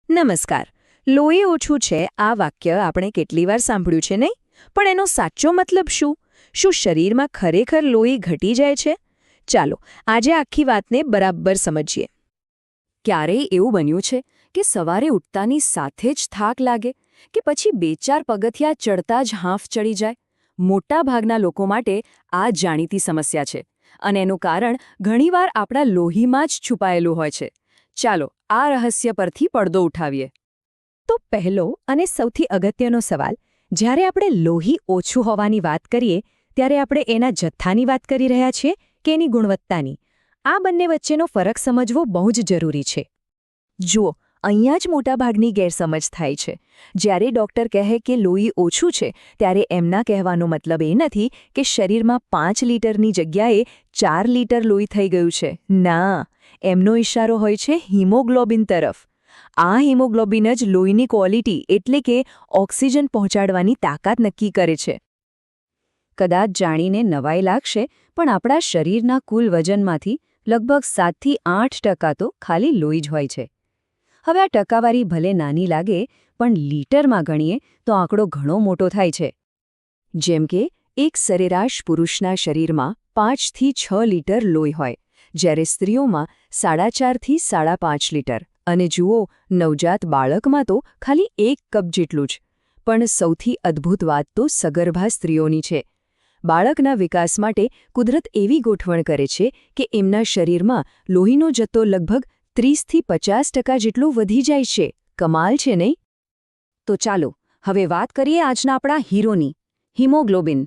નમસ્કાર. લોહી ઓછું છે આ વાક્ય આપણે કેટલી વાર સાંભળ્યું છે નહીં? પણ એનો સાચો મતલબ શું? શું શરીરમાં ખરેખર લોહી ઘટી જાય છે? ચાલો આજે આખી વાતને બરાબર સમજીએ. ક્યારેય એવું બન્યું છે કે સવારે ઉઠતાની સાથે જ થાક લાગે કે પછી 2-4 પગથિયાં ચડતા જ હાંફ ચડી જાય? મોટાભાગના લોકો માટે આ જાણીતી સમસ્યા છે અને એનું કારણ ઘણીવાર આપણા લોહીમાં જ છુપાયેલું હોય છે. ચાલો આ રહસ્ય પરથી પડદો ઉઠાવીએ. તો પહેલો અને સૌથી અગત્યનો સવાલ, જ્યારે આપણે લોહી ઓછું હોવાની વાત કરીએ ત્યારે આપણે એના જથ્થાની વાત કરી રહ્યા છીએ કે એની ગુણવત્તાની? આ બંને વચ્ચેનો ફરક સમજવો બહુ જ જરૂરી છે. જુઓ, અહીંયા જ મોટાભાગની ગેરસમજ થાય છે. જ્યારે ડૉક્ટર કહે કે લોહી ઓછું છે ત્યારે એમના કહેવાનો મતલબ એ નથી કે શરીરમાં 5 લીટરની જગ્યાએ 4 લીટર લોહી થઈ ગયું છે. ના, એમનો ઇશારો હોય છે હિમોગ્લોબિન તરફ. આ હિમોગ્લોબિન જ લોહીની ક્વોલિટી એટલે કે ઓક્સિજન પહોંચાડવાની તાકાત નક્કી કરે છે. કદાચ જાણીને નવાઈ લાગશે, પણ આપણા શરીરના કુલ વજનમાંથી લગભગ 7થી 8% તો ખાલી લોહી જ હોય છે. હવે આ ટકાવારી ભલે નાની લાગે, પણ લીટરમાં ગણીએ તો આંકડો ઘણો મોટો થાય છે. જેમ કે એક સરેરાશ પુરુષના શરીરમાં 5થી 6 લીટર લોહી હોય, જ્યારે સ્ત્રીઓમાં 4.5થી 5.5 લીટર. અને જુઓ, નવજાત બાળકમાં તો ખાલી 1 કપ જેટલું જ. પણ સૌથી અદ્ભુત વાત તો સગર્ભા સ્ત્રીઓની છે. બાળકના વિકાસ માટે કુદરત એવી ગોઠવણ કરે છે કે એમના શરીરમાં લોહીનો જથ્થો લગભગ 30થી 50% જેટલો વધી જાય છે. કમાલ છે નહીં? તો ચાલો હવે વાત કરીએ આજના આપણા હીરોની, હિમોગ્લોબિન.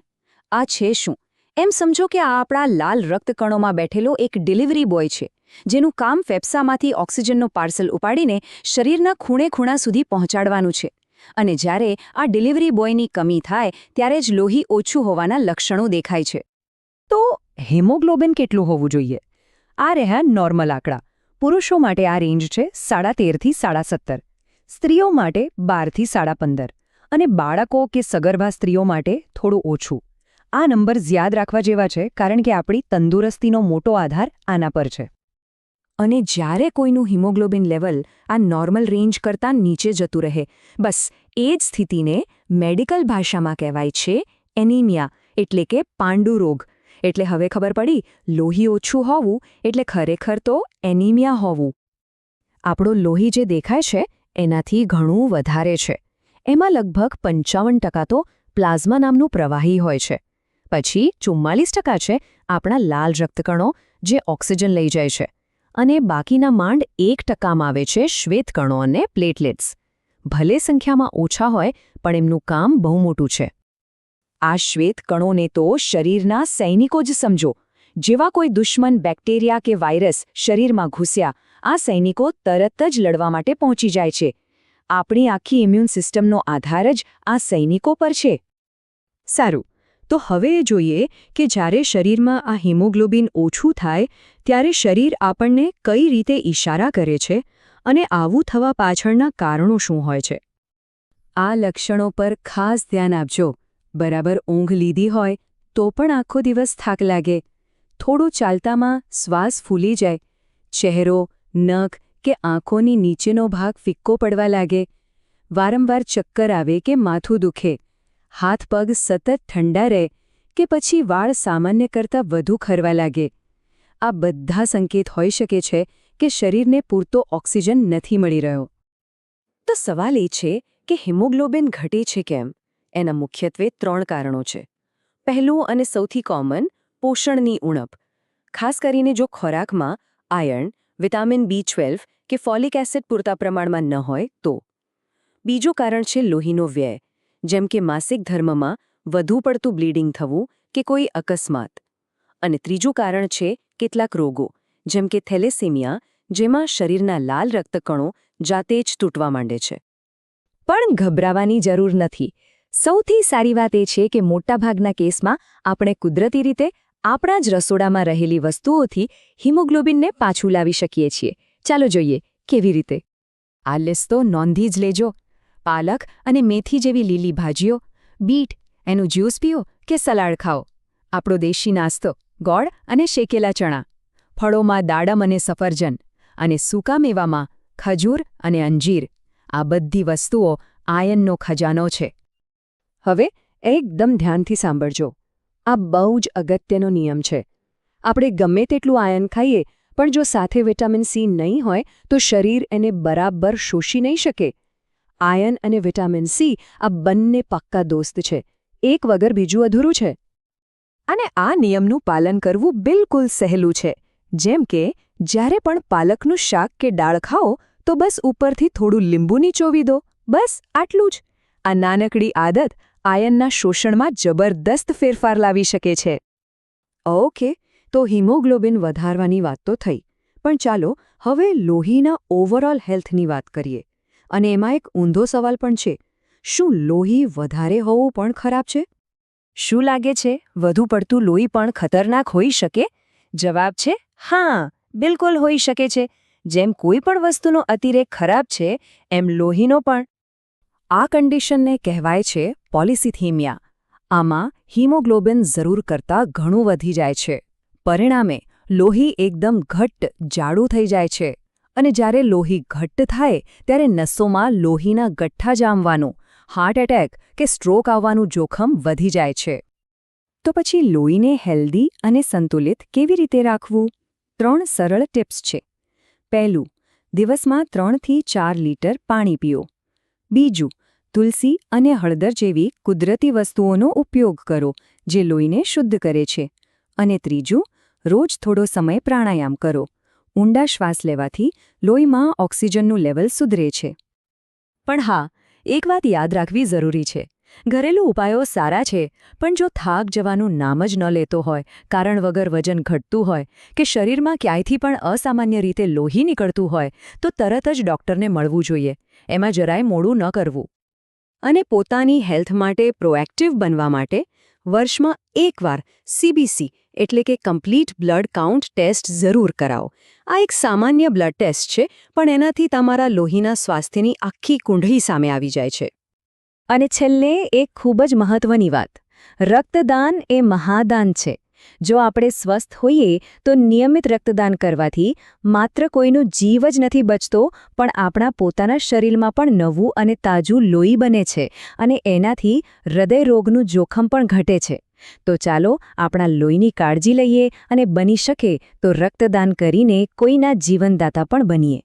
આ છે શું? એમ સમજો કે આ આપણા લાલ રક્તકણોમાં બેઠેલો એક ડિલિવરી બોય છે, જેનું કામ ફેફસામાંથી ઓક્સિજનનો પાર્સલ ઉપાડીને શરીરના ખૂણે-ખૂણા સુધી પહોંચાડવાનું છે. અને જ્યારે આ ડિલિવરી બોયની કમી થાય ત્યારે જ લોહી ઓછું હોવાના લક્ષણો દેખાય છે. તો હિમોગ્લોબિન કેટલું હોવું જોઈએ? આ રહ્યા નોર્મલ આંકડા. પુરુષો માટે આ રેન્જ છે 13.5થી 17.5, સ્ત્રીઓ માટે 12થી 15.5 અને બાળકો કે સગર્ભા સ્ત્રીઓ માટે થોડું ઓછું. આ નંબર્સ યાદ રાખવા જેવા છે કારણ કે આપણી તંદુરસ્તીનો મોટો આધાર આના પર છે. અને જ્યારે કોઈનું હિમોગ્લોબિન લેવલ આ નોર્મલ રેન્જ કરતાં નીચે જતું રહે, બસ એ જ સ્થિતિને મેડિકલ ભાષામાં કહેવાય છે એનિમિયા, એટલે કે પાંડુ રોગ. એટલે હવે ખબર પડી, લોહી ઓછું હોવું એટલે ખરેખર તો એનિમિયા હોવું. આપણો લોહી જે દેખાય છે એનાથી ઘણું વધારે છે. એમાં લગભગ 55% તો પ્લાઝમા નામનું પ્રવાહી હોય છે. પછી 44% છે આપણા લાલ રક્તકણો જે ઓક્સિજન લઈ જાય છે. અને બાકીના માંડ 1%માં આવે છે શ્વેતકણો અને પ્લેટલેટ્સ. ભલે સંખ્યામાં ઓછા હોય, પણ એમનું કામ બહુ મોટું છે. આ શ્વેતકણોને તો શરીરના સૈનિકો જ સમજો. જેવા કોઈ દુશ્મન બેક્ટેરિયા કે વાયરસ શરીરમાં ઘૂસ્યા, આ સૈનિકો તરત જ લડવા માટે પહોંચી જાય છે. આપણી આખી ઇમ્યુન સિસ્ટમનો આધાર જ આ સૈનિકો પર છે. સારું, તો હવે એ જોઈએ કે જ્યારે શરીરમાં આ હિમોગ્લોબિન ઓછું થાય ત્યારે શરીર આપણને કઈ રીતે ઇશારા કરે છે અને આવું થવા પાછળના કારણો શું હોય છે. આ લક્ષણો પર ખાસ ધ્યાન આપજો. બરાબર ઊંઘ લીધી હોય તો પણ આખો દિવસ થાક લાગે, થોડું ચાલતામાં શ્વાસ ફૂલી જાય, ચહેરો, નખ કે આંખોની નીચેનો ભાગ ફિક્કો પડવા લાગે, વારંવાર ચક્કર આવે કે માથું દુખે, હાથ પગ સતત ઠંડા રહે કે પછી વાળ સામાન્ય કરતાં વધુ ખરવા લાગે. આ બધા સંકેત હોઈ શકે છે કે શરીરને પૂરતો ઓક્સિજન નથી મળી રહ્યો. તો સવાલ એ છે કે હિમોગ્લોબિન ઘટે છે કેમ? એના મુખ્યત્વે 3 કારણો છે. પહેલું અને સૌથી કોમન, પોષણની ઉણપ. ખાસ કરીને જો ખોરાકમાં આયર્ન, વિટામિન B12 કે ફોલિક એસિડ પૂરતા પ્રમાણમાં ન હોય તો. બીજું કારણ છે લોહીનો વ્યય, જેમ કે માસિક ધર્મમાં વધુ પડતું બ્લીડિંગ થવું કે કોઈ અકસ્માત. અને ત્રીજું કારણ છે કેટલાક રોગો, જેમ કે થેલેસેમિયા, જેમાં શરીરના લાલ રક્તકણો જાતે જ તૂટવા માંડે છે. પણ ગભરાવાની જરૂર નથી. સૌથી સારી વાત એ છે કે મોટાભાગના કેસમાં આપણે કુદરતી રીતે આપણા જ રસોડામાં રહેલી વસ્તુઓથી હિમોગ્લોબિનને પાછું લાવી શકીએ છીએ. ચાલો જોઈએ કેવી રીતે. આ લિસ્ટ તો નોંધી જ લેજો. પાલક અને મેથી જેવી લીલી ભાજીઓ, બીટ, એનું જ્યુસ પીઓ કે સલાડ ખાઓ, આપણો દેશી નાસ્તો, ગોળ અને શેકેલા ચણા, ફળોમાં દાડમ અને સફરજન, અને સૂકા મેવામાં ખજૂર અને અંજીર. આ બધી વસ્તુઓ આયનનો ખજાનો છે. હવે એકદમ ધ્યાનથી સાંભળજો. આ બહુ જ અગત્યનો નિયમ છે. આપણે ગમે તેટલું આયન ખાઈએ પણ જો સાથે વિટામિન સી નહીં હોય તો શરીર એને બરાબર શોષી નહીં શકે. આયન અને વિટામિન સી આ બંને પાક્કા દોસ્ત છે. એક વગર બીજું અધૂરું છે. અને આ નિયમનું પાલન કરવું બિલકુલ સહેલું છે. જેમ કે જ્યારે પણ પાલકનું શાક કે દાળ ખાઓ તો બસ ઉપરથી થોડું લીંબુ નીચોવી દો. બસ આટલું જ. આ નાનકડી આદત આયનના શોષણમાં જબરદસ્ત ફેરફાર લાવી શકે છે. ઓકે, તો હિમોગ્લોબિન વધારવાની વાત તો થઈ. પણ ચાલો હવે લોહીના ઓવરઓલ હેલ્થની વાત કરીએ. અને એમાં એક ઊંધો સવાલ પણ છે. શું લોહી વધારે હોવું પણ ખરાબ છે? શું લાગે છે, વધુ પડતું લોહી પણ ખતરનાક હોઈ શકે? જવાબ છે હા, બિલકુલ હોઈ શકે છે. જેમ કોઈ પણ વસ્તુનો અતિરેક ખરાબ છે, એમ લોહીનો પણ. આ કન્ડિશનને કહેવાય છે પોલિસિથેમિયા. આમાં હિમોગ્લોબિન જરૂર કરતાં ઘણું વધી જાય છે. પરિણામે લોહી એકદમ ઘટ્ટ જાડું થઈ જાય છે. અને જ્યારે લોહી ઘટ્ટ થાય ત્યારે નસોમાં લોહીના ગઠ્ઠા જામવાનું, હાર્ટ એટેક કે સ્ટ્રોક આવવાનું જોખમ વધી જાય છે. તો પછી લોહીને હેલ્ધી અને સંતુલિત કેવી રીતે રાખવું? 3 સરળ ટિપ્સ છે. પહેલું, દિવસમાં 3 થી 4 લીટર પાણી પીઓ. બીજું, તુલસી અને હળદર જેવી કુદરતી વસ્તુઓનો ઉપયોગ કરો જે લોહીને શુદ્ધ કરે છે. અને ત્રીજું, રોજ થોડો સમય પ્રાણાયામ કરો. ઊંડા શ્વાસ લેવાથી લોહીમાં ઓક્સિજનનું લેવલ સુધરે છે. પણ હા, એક વાત યાદ રાખવી જરૂરી છે. ઘરેલું ઉપાયો સારા છે, પણ જો થાક જવાનું નામ જ ન લેતો હોય, કારણ વગર વજન ઘટતું હોય કે શરીરમાં ક્યાંયથી પણ અસામાન્ય રીતે લોહી નીકળતું હોય, તો તરત જ ડૉક્ટરને મળવું જોઈએ. એમાં જરાય મોડું ન કરવું. અને પોતાની હેલ્થ માટે પ્રોએક્ટિવ બનવા માટે વર્ષમાં એકવાર CBC એટલે કે કમ્પ્લીટ બ્લડ કાઉન્ટ ટેસ્ટ જરૂર કરાવો. આ એક સામાન્ય બ્લડ ટેસ્ટ છે, પણ એનાથી તમારા લોહીના સ્વાસ્થ્યની આખી કુંડળી સામે આવી જાય છે. અને છેલ્લે એક ખૂબ જ મહત્વની વાત. રક્તદાન એ મહાદાન છે. જો આપણે સ્વસ્થ હોઈએ તો નિયમિત રક્તદાન કરવાથી માત્ર કોઈનો જીવ જ નથી બચતો, પણ આપણા પોતાના શરીરમાં પણ નવું અને તાજું લોહી બને છે અને એનાથી હૃદયરોગનું જોખમ પણ ઘટે છે. તો ચાલો આપણા લોહીની કાળજી લઈએ અને બની શકે તો રક્તદાન કરીને કોઈના જીવનદાતા પણ બનીએ.